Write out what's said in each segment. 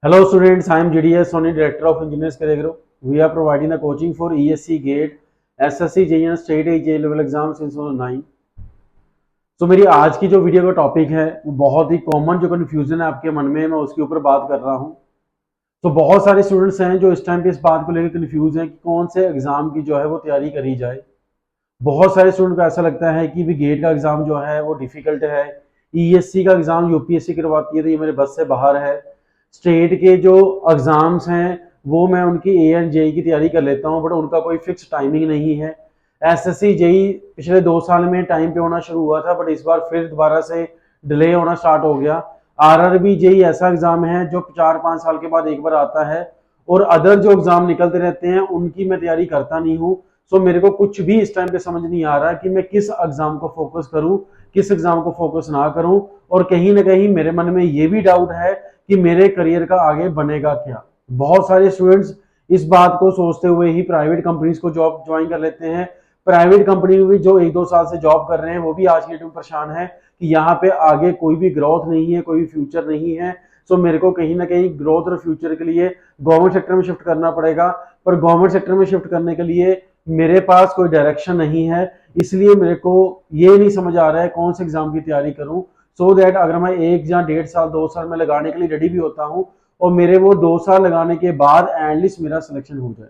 Hello students, I am GDS Sony, Director of Engineers Career. We are providing the coaching for ESC GATE, SSC JEE and State AJ level exam since 2009. तो मेरी आज की जो video का topic है वो बहुत ही common जो कन्फ्यूजन है आपके मन में, मैं उसके ऊपर बात कर रहा हूँ। तो बहुत सारे स्टूडेंट्स हैं जो इस टाइम पे इस बात को लेकर कन्फ्यूज हैं कि कौन से एग्जाम की जो है वो तैयारी करी जाए। बहुत सारे स्टूडेंट को ऐसा लगता है कि भी गेट का एग्जाम जो है वो डिफिकल्ट है, ईएससी का एग्जाम यूपीएससी करवाती है तो ये मेरे बस से बाहर है, स्टेट के जो एग्जाम्स हैं वो मैं उनकी ए एंड जेई की तैयारी कर लेता हूँ बट उनका कोई फिक्स टाइमिंग नहीं है। एसएससी जेई पिछले 2 साल में टाइम पे होना शुरू हुआ था बट इस बार फिर दोबारा से डिले होना स्टार्ट हो गया। आरआरबी जेई ऐसा एग्जाम है जो 4-5 साल के बाद एक बार आता है और अदर जो एग्जाम निकलते रहते हैं उनकी मैं तैयारी करता नहीं हूँ। सो मेरे को कुछ भी इस टाइम पे समझ नहीं आ रहा कि मैं किस एग्जाम को फोकस करूं, किस एग्जाम को फोकस ना करूं। और कहीं ना कहीं मेरे मन में ये भी डाउट है कि मेरे करियर का आगे बनेगा क्या। बहुत सारे स्टूडेंट्स इस बात को सोचते हुए ही प्राइवेट कंपनीज को जॉब ज्वाइन कर लेते हैं। प्राइवेट कंपनी में भी जो 1-2 साल से जॉब कर रहे हैं वो भी आज की डेट में परेशान है कि यहाँ पे आगे कोई भी ग्रोथ नहीं है, कोई भी फ्यूचर नहीं है। सो मेरे को कहीं ना कहीं ग्रोथ और फ्यूचर के लिए गवर्नमेंट सेक्टर में शिफ्ट करना पड़ेगा, पर गवर्नमेंट सेक्टर में शिफ्ट करने के लिए मेरे पास कोई डायरेक्शन नहीं है। इसलिए मेरे को ये नहीं समझ आ रहा है कौन से एग्जाम की तैयारी करूं सो दैट अगर मैं 1 या 1.5 साल 2 साल में लगाने के लिए रेडी भी होता हूं और मेरे वो 2 साल लगाने के बाद एटलीस्ट मेरा सिलेक्शन हो जाए।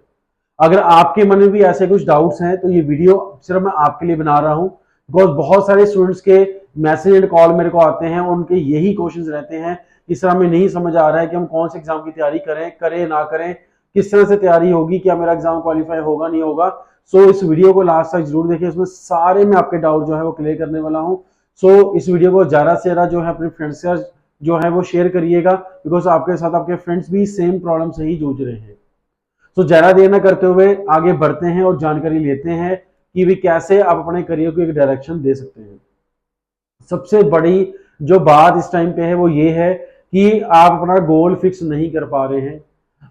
अगर आपके मन में भी ऐसे कुछ डाउट्स हैं तो ये वीडियो सिर्फ मैं आपके लिए बना रहा हूँ, बिकॉज बहुत सारे स्टूडेंट्स के मैसेज एंड कॉल मेरे को आते हैं, उनके यही क्वेश्चंस रहते हैं। इस तरह हमें नहीं समझ आ रहा है कि हम कौन से एग्जाम की तैयारी करें ना करें, किस तरह से तैयारी होगी, क्या मेरा एग्जाम क्वालिफाई होगा नहीं होगा। सो इस वीडियो को लास्ट तक जरूर देखिए, इसमें सारे मैं आपके डाउट जो है वो क्लियर करने वाला हूँ। सो इस वीडियो को ज्यादा से ज्यादा जो है अपने फ्रेंड्स से जो है वो शेयर करिएगा, बिकॉज आपके साथ आपके फ्रेंड्स भी सेम प्रॉब्लम से ही जूझ रहे हैं। तो ज्यादा देर न करते हुए आगे बढ़ते हैं और जानकारी लेते हैं कि भी कैसे आप अपने करियर को एक डायरेक्शन दे सकते हैं। सबसे बड़ी जो बात इस टाइम पे है वो ये है कि आप अपना गोल फिक्स नहीं कर पा रहे हैं।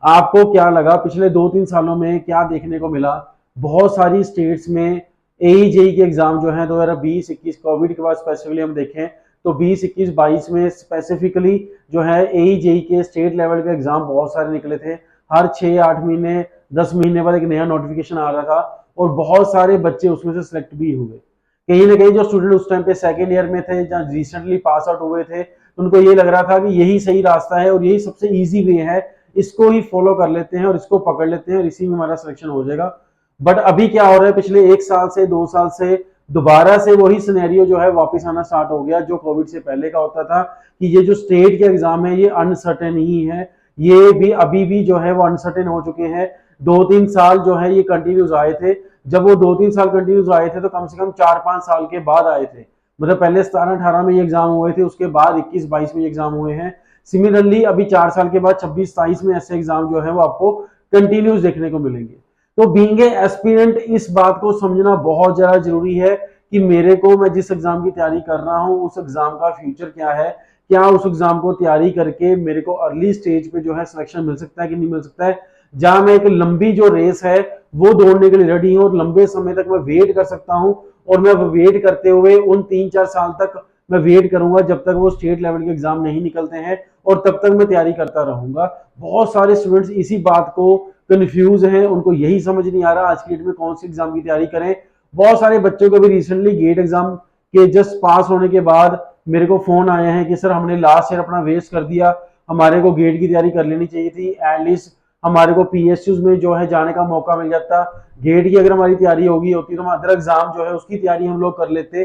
आपको क्या लगा पिछले 2-3 सालों में क्या देखने को मिला, बहुत सारी स्टेट्स में एई जेई के एग्जाम जो है 2020-21 कोविड के बाद स्पेसिफिकली हम देखें तो 20-21-22 में स्पेसिफिकली जो है एई जेई के स्टेट लेवल के एग्जाम बहुत सारे निकले थे। हर 6-8 महीने 10 महीने बाद एक नया नोटिफिकेशन आ रहा था और बहुत सारे बच्चे उसमें से सिलेक्ट भी हुए। कहीं ना कहीं जो स्टूडेंट उस टाइम पे सेकेंड ईयर में थे या रिसेंटली पास आउट हुए थे उनको ये लग रहा था कि यही सही रास्ता है और यही सबसे इजी वे है, इसको ही फॉलो कर लेते हैं और इसको पकड़ लेते हैं और इसी में हमारा सिलेक्शन हो जाएगा। बट अभी क्या हो रहा है, पिछले 1 साल से 2 साल से दोबारा से वही सिनेरियो जो है वापस आना स्टार्ट हो गया जो कोविड से पहले का होता था कि ये जो स्टेट के एग्जाम है ये अनसर्टेन ही है। ये भी अभी भी जो है वो अनसर्टेन हो चुके हैं। 2-3 साल जो है ये कंटिन्यूस आए थे, जब वो 2-3 साल कंटिन्यूस आए थे तो कम से कम 4-5 साल के बाद आए थे। मतलब पहले 17-18 में ये एग्जाम हुए थे, उसके बाद 21-22 में एग्जाम हुए हैं। सिमिलरली अभी 4 साल के बाद 26-27 में ऐसे एग्जाम जो है वो आपको कंटिन्यूस देखने को मिलेंगे। तो बीइंग ए एस्पिरेंट इस बात को समझना बहुत ज्यादा जरूरी है कि मेरे को, मैं जिस एग्जाम की तैयारी कर रहा हूँ उस एग्जाम का फ्यूचर क्या है, क्या उस एग्जाम को तैयारी करके मेरे को अर्ली स्टेज पे जो है सिलेक्शन मिल सकता है कि नहीं मिल सकता है, जहां मैं एक लंबी जो रेस है वो दौड़ने के लिए रेडी हूँ और लंबे समय तक मैं वेट कर सकता हूँ। और मैं वेट करते हुए उन 3-4 साल तक मैं वेट करूंगा जब तक वो स्टेट लेवल के एग्जाम नहीं निकलते हैं और तब तक मैं तैयारी करता रहूंगा। बहुत सारे स्टूडेंट्स इसी बात को कंफ्यूज हैं, उनको यही समझ नहीं आ रहा आज की डेट में कौन सी एग्जाम की तैयारी करें। बहुत सारे बच्चों को भी रिसेंटली गेट एग्जाम के जस्ट पास होने के बाद मेरे को फोन आए हैं कि सर हमने लास्ट ईयर अपना वेस्ट कर दिया, हमारे को गेट की तैयारी कर लेनी चाहिए थी, एटलीस्ट हमारे को पीएसयूज में जो है जाने का मौका मिल जाता। गेट की अगर हमारी तैयारी होगी होती तो हम अदर एग्जाम जो है उसकी तैयारी हम लोग कर लेते।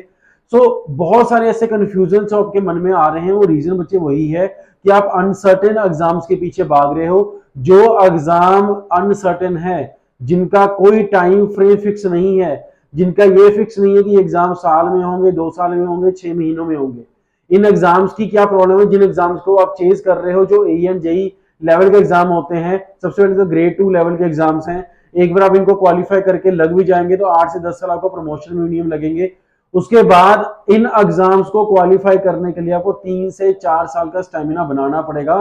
सो बहुत सारे ऐसे कंफ्यूजन आपके मन में आ रहे हैं, वो रीजन बच्चे वही है कि आप अनसर्टेन एग्जाम्स के पीछे भाग रहे हो। जो एग्जाम अनसर्टेन है, जिनका कोई टाइम फ्रेम फिक्स नहीं है, जिनका ये फिक्स नहीं है कि एग्जाम साल में होंगे, 2 साल में होंगे, 6 महीनों में होंगे, इन एग्जाम्स की क्या प्रॉब्लम है। जिन एग्जाम्स को आप चेज कर रहे हो जो ए एंड जेई लेवल के एग्जाम होते हैं, सबसे पहले तो ग्रेड 2 लेवल के एग्जाम्स हैं, एक बार आप इनको क्वालिफाई करके लग भी जाएंगे तो 8 से 10 साल आपको प्रमोशन मिनिमम लगेंगे। उसके बाद इन एग्जाम्स को क्वालिफाई करने के लिए आपको 3 से 4 साल का स्टेमिना बनाना पड़ेगा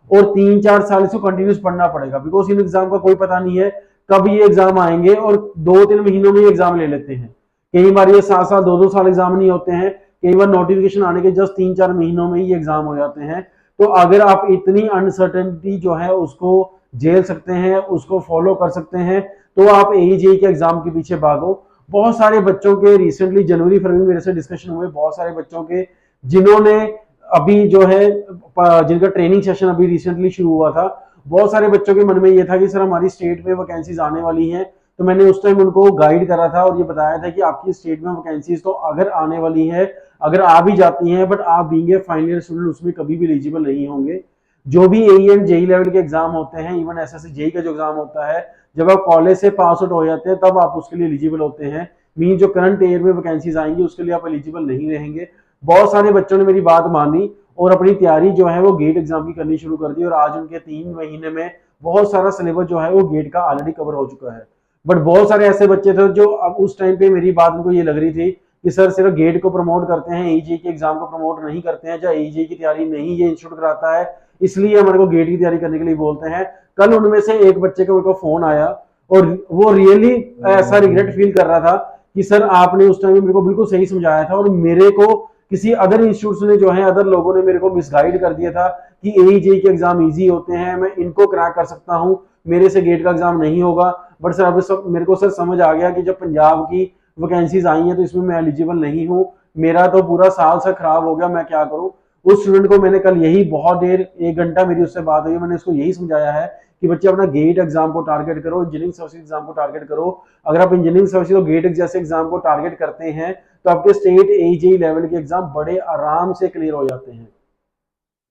और 3-4 साल इसको कंटिन्यूस पढ़ना पड़ेगा, बिकॉज इन एग्जाम का कोई पता नहीं है कब ये एग्जाम आएंगे और 2-3 महीनों में एग्जाम ले लेते हैं। कई बार ये 7 साल 2-2 साल एग्जाम नहीं होते हैं, कई बार नोटिफिकेशन आने के जस्ट 3-4 महीनों में ही एग्जाम हो जाते हैं। तो अगर आप इतनी अनसर्टेनिटी जो है उसको झेल सकते हैं, उसको फॉलो कर सकते हैं, तो आप एईजेई के एग्जाम के पीछे भागो। बहुत सारे बच्चों के रिसेंटली जनवरी फरवरी मेरे से डिस्कशन हुए, बहुत सारे बच्चों के जिन्होंने अभी जो है जिनका ट्रेनिंग सेशन अभी रिसेंटली शुरू हुआ था, बहुत सारे बच्चों के मन में ये था कि सर हमारी स्टेट में वैकेंसीज आने वाली हैं। तो मैंने उस टाइम उनको गाइड करा था और ये बताया था कि आपकी स्टेट में वैकेंसीज तो अगर आने वाली है, अगर आ भी जाती हैं, बट आप being A final year student उसमें कभी भी एलिजिबल नहीं होंगे। जो भी एई एंड जेई लेवल के एग्जाम होते हैं, इवन एसएससी जेई का जो एग्जाम होता है, जब आप कॉलेज से पास आउट हो जाते हैं तब आप उसके लिए एलिजिबल होते हैं। मीन जो करंट ईयर में वैकेंसीज आएंगी उसके लिए आप एलिजिबल नहीं रहेंगे। बहुत सारे बच्चों ने मेरी बात मानी और अपनी तैयारी जो है वो गेट एग्जाम की करनी शुरू कर दी, और आज उनके 3 महीने में बहुत सारा सिलेबस जो है वो गेट का ऑलरेडी कवर हो चुका है। बट बहुत सारे ऐसे बच्चे थे जो अब उस टाइम पे मेरी बात उनको ये लग रही थी कि सर सिर्फ गेट को प्रमोट करते हैं, एईजेई के एग्जाम को प्रमोट नहीं करते हैं, या एईजेई की तैयारी नहीं ये इंस्टीट्यूट कराता है, इसलिए हमारे को गेट की तैयारी करने के लिए बोलते हैं। कल उनमें से एक बच्चे का मेरे को फोन आया और वो रियली ऐसा रिग्रेट फील कर रहा था कि सर आपने उस टाइम मेरे को बिल्कुल सही समझाया था, और मेरे को किसी अदर इंस्टीट्यूट ने जो है, अदर लोगों ने मेरे को मिसगाइड कर दिया था कि एईजेई के एग्जाम इजी होते हैं, मैं इनको क्रैक कर सकता हूं, मेरे से गेट का एग्जाम नहीं होगा। बट सर अब मेरे को सर समझ आ गया कि जब पंजाब की वैकेंसीज आई हैं तो इसमें मैं एलिजिबल नहीं हूँ, मेरा तो पूरा साल से खराब हो गया, मैं क्या करूं। उस स्टूडेंट को मैंने कल यही बहुत देर 1 घंटा मेरी उससे बात हुई, मैंने उसको यही समझाया है कि बच्चे अपना गेट एग्जाम को टारगेट करो, इंजीनियरिंग सर्विस एग्जाम को टारगेट करो। अगर आप इंजीनियरिंग सर्विस और गेट जैसे एग्जाम को टारगेट करते हैं तो आपके स्टेट एईजेई लेवल के एग्जाम बड़े आराम से क्लियर हो जाते हैं,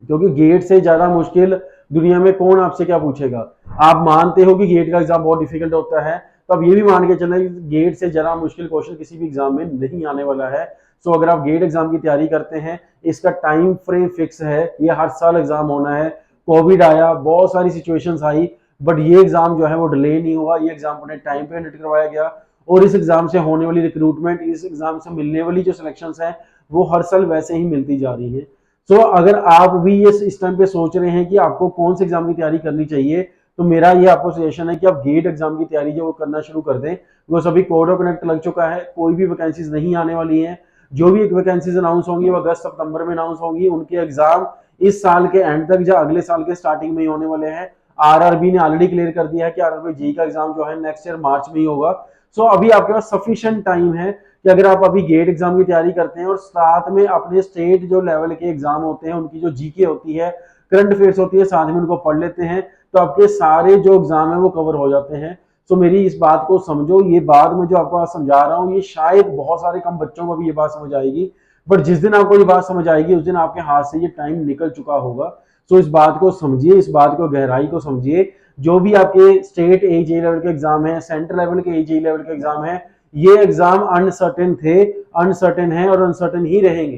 क्योंकि गेट से ज्यादा मुश्किल दुनिया में कौन आपसे क्या पूछेगा। आप मानते हो कि गेट का एग्जाम बहुत डिफिकल्ट होता है, तो अब ये भी मान के चलना कि गेट से ज्यादा मुश्किल क्वेश्चन किसी भी एग्जाम में नहीं आने वाला है। सो अगर आप गेट एग्जाम की तैयारी करते हैं, इसका टाइम फ्रेम फिक्स है, ये हर साल एग्जाम होना है। कोविड आया, बहुत सारी सिचुएशंस आई, बट ये एग्जाम जो है वो डिले नहीं हुआ, ये एग्जाम अपने टाइम पे कंडक्ट करवाया गया, और इस एग्जाम से होने वाली रिक्रूटमेंट, इस एग्जाम से मिलने वाली जो सिलेक्शंस है वो हर साल वैसे ही मिलती जा रही है। सो अगर आप भी ये इस टाइम पे सोच रहे हैं कि आपको कौन से एग्जाम की तैयारी करनी चाहिए, तो मेरा ये आपको सजेशन है कि आप गेट एग्जाम की तैयारी जो वो करना शुरू कर दें। वो सभी कोड ऑफ कनेक्ट लग चुका है, कोई भी वैकेंसीज नहीं आने वाली है। जो भी वैकेंसीज अनाउंस होंगी वो अगस्त सितंबर में अनाउंस होंगी, उनके एग्जाम इस साल के एंड तक या अगले साल के स्टार्टिंग में ही होने वाले हैं। आरआरबी ने ऑलरेडी क्लियर कर दिया है कि आरआरबी जेईई का एग्जाम जो है नेक्स्ट ईयर मार्च में ही होगा। सो अभी आपके पास सफिशिएंट टाइम है कि अगर आप अभी गेट एग्जाम की तैयारी करते हैं और साथ में अपने स्टेट जो लेवल के एग्जाम होते हैं उनकी जो जीके होती है, करंट अफेयर्स होती है, साथ में उनको पढ़ लेते हैं, तो आपके सारे जो एग्जाम है वो कवर हो जाते हैं। सो मेरी इस बात को समझो, ये बात मैं जो आपको समझा रहा हूँ ये शायद बहुत सारे कम बच्चों को भी ये बात समझ आएगी, बट जिस दिन आपको ये बात समझ आएगी उस दिन आपके हाथ से ये टाइम निकल चुका होगा। सो इस बात को समझिए, इस बात को गहराई को समझिए। जो भी आपके स्टेट एईजेई लेवल के एग्जाम है, सेंट्रल लेवल के एईजेई लेवल के एग्जाम है, ये एग्जाम अनसर्टेन थे, अनसर्टेन है और अनसर्टेन ही रहेंगे।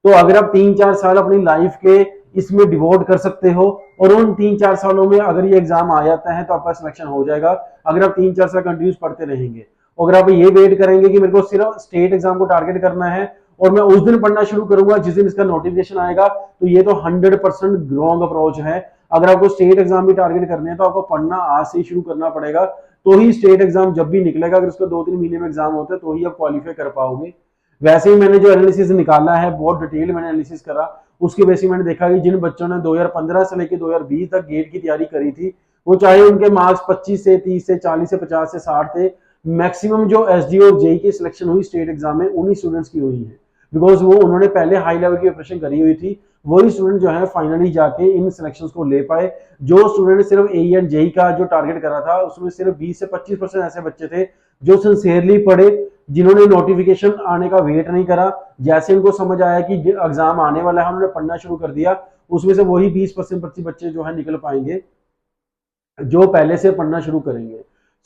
तो अगर आप 3-4 साल अपनी लाइफ के इसमें डिवोट कर सकते हो और उन 3-4 सालों में अगर ये एग्जाम आ जाता है तो आपका सिलेक्शन हो जाएगा। अगर आप 3-4 साल कंटिन्यूस पढ़ते रहेंगे, अगर आप ये वेट करेंगे कि मेरे को सिर्फ स्टेट एग्जाम को टारगेट करना है और मैं उस दिन पढ़ना शुरू करूंगा जिस दिन इसका नोटिफिकेशन आएगा, तो ये तो 100% रॉन्ग अप्रोच है। अगर आपको स्टेट एग्जाम भी टारगेट करने हैं तो आपको पढ़ना आज से ही शुरू करना पड़ेगा, तो ही स्टेट एग्जाम जब भी निकलेगा, अगर उसका 2-3 महीने में एग्जाम होता है तो ही आप क्वालिफाई कर पाओगे। वैसे ही मैंने जो एनालिसिस निकाला है बहुत डिटेल मैंने एनालिसिस करा, उसके बेसिस मैंने देखा कि जिन बच्चों ने 2015 से लेकर 2020 तक गेट की तैयारी करी थी, वो चाहे उनके मार्क्स 25 से 30 से 40 से 50 से 60 थे, मैक्सिमम जो एसडी और जेई की सिलेक्शन हुई स्टेट एग्जाम में उन्हीं स्टूडेंट्स की हुई है, बिकॉज वो उन्होंने पहले हाई लेवल की प्रिपरेशन करी हुई थी। वही स्टूडेंट जो है फाइनली जाके इन सिलेक्शंस को ले पाए। जो स्टूडेंट सिर्फ एई एंड जेई का जो टारगेट करा था उसमें सिर्फ 20 से 25% ऐसे बच्चे थे जो सिंसियरली पढ़े, जिन्होंने नोटिफिकेशन आने का वेट नहीं करा, जैसे उनको समझ आया कि एग्जाम आने वाला है उन्होंने पढ़ना शुरू कर दिया। उसमें से वही 20% बच्चे जो है निकल पाएंगे जो पहले से पढ़ना शुरू करेंगे।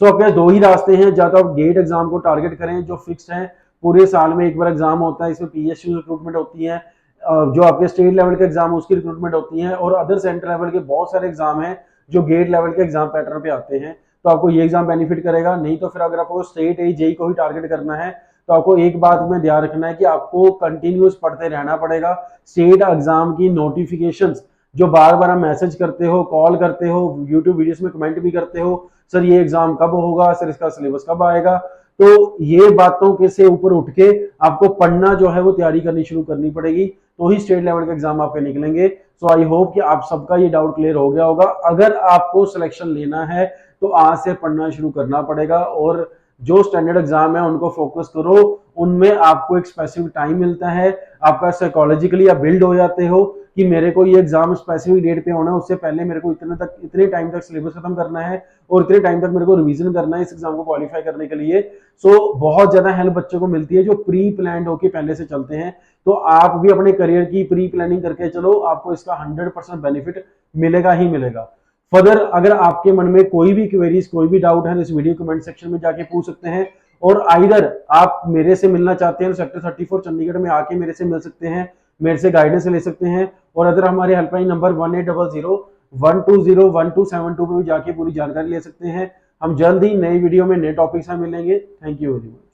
तो आपके दो ही रास्ते हैं, या तो आप गेट एग्जाम को टारगेट करें जो फिक्स है, पूरे साल में एक बार एग्जाम होता है, इसमें पीएसयू रिक्रूटमेंट होती है, जो आपके स्टेट लेवल के एग्जाम उसकी रिक्रूटमेंट होती है, और अदर सेंटर लेवल के बहुत सारे एग्जाम हैं जो गेट लेवल के एग्जाम पैटर्न पे आते हैं। तो आपको ये एग्जाम बेनिफिट करेगा। नहीं तो फिर अगर आपको स्टेट जेई को ही टारगेट करना है तो आपको एक बात में ध्यान रखना है कि आपको कंटिन्यूस पढ़ते रहना पड़ेगा। स्टेट एग्जाम की नोटिफिकेशंस जो बार बार आप मैसेज करते हो, कॉल करते हो, यूट्यूब वीडियोस में कमेंट भी करते हो, सर ये एग्जाम कब होगा, सर इसका सिलेबस कब आएगा, तो ये बातों के से ऊपर उठ के आपको पढ़ना जो है वो तैयारी करनी शुरू करनी पड़ेगी। तो ही स्टेट लेवल का एग्जाम आपके निकलेंगे। सो आई होप कि आप सबका ये डाउट क्लियर हो गया होगा। अगर आपको सिलेक्शन लेना है तो आज से पढ़ना शुरू करना पड़ेगा और जो स्टैंडर्ड एग्जाम है उनको फोकस करो। उनमें आपको एक स्पेसिफिक टाइम मिलता है, आपका साइकोलॉजिकली आप बिल्ड हो जाते हो कि मेरे को ये एग्जाम स्पेसिफिक डेट पे होना है, उससे पहले मेरे को इतने टाइम तक सिलेबस खत्म करना है और इतने टाइम तक मेरे को रिवीजन करना है इस एग्जाम को क्वालिफाई करने के लिए। सो बहुत ज्यादा हेल्प बच्चों को मिलती है जो प्री प्लान्ड होकर पहले से चलते हैं। तो आप भी अपने करियर की प्री प्लानिंग करके चलो, आपको इसका 100% बेनिफिट मिलेगा ही मिलेगा। फर्दर अगर आपके मन में कोई भी क्वेरीज, कोई भी डाउट है तो इस वीडियो कमेंट सेक्शन में जाके पूछ सकते हैं। और आइदर आप मेरे से मिलना चाहते हैं तो सेक्टर 34 चंडीगढ़ में आके मेरे से मिल सकते हैं, मेरे से गाइडेंस ले सकते हैं। और अगर हमारे हेल्पलाइन नंबर 1800 120 1272 पे भी जाके पूरी जानकारी ले सकते हैं। हम जल्द ही नई वीडियो में नए टॉपिक से मिलेंगे। Thank you very much.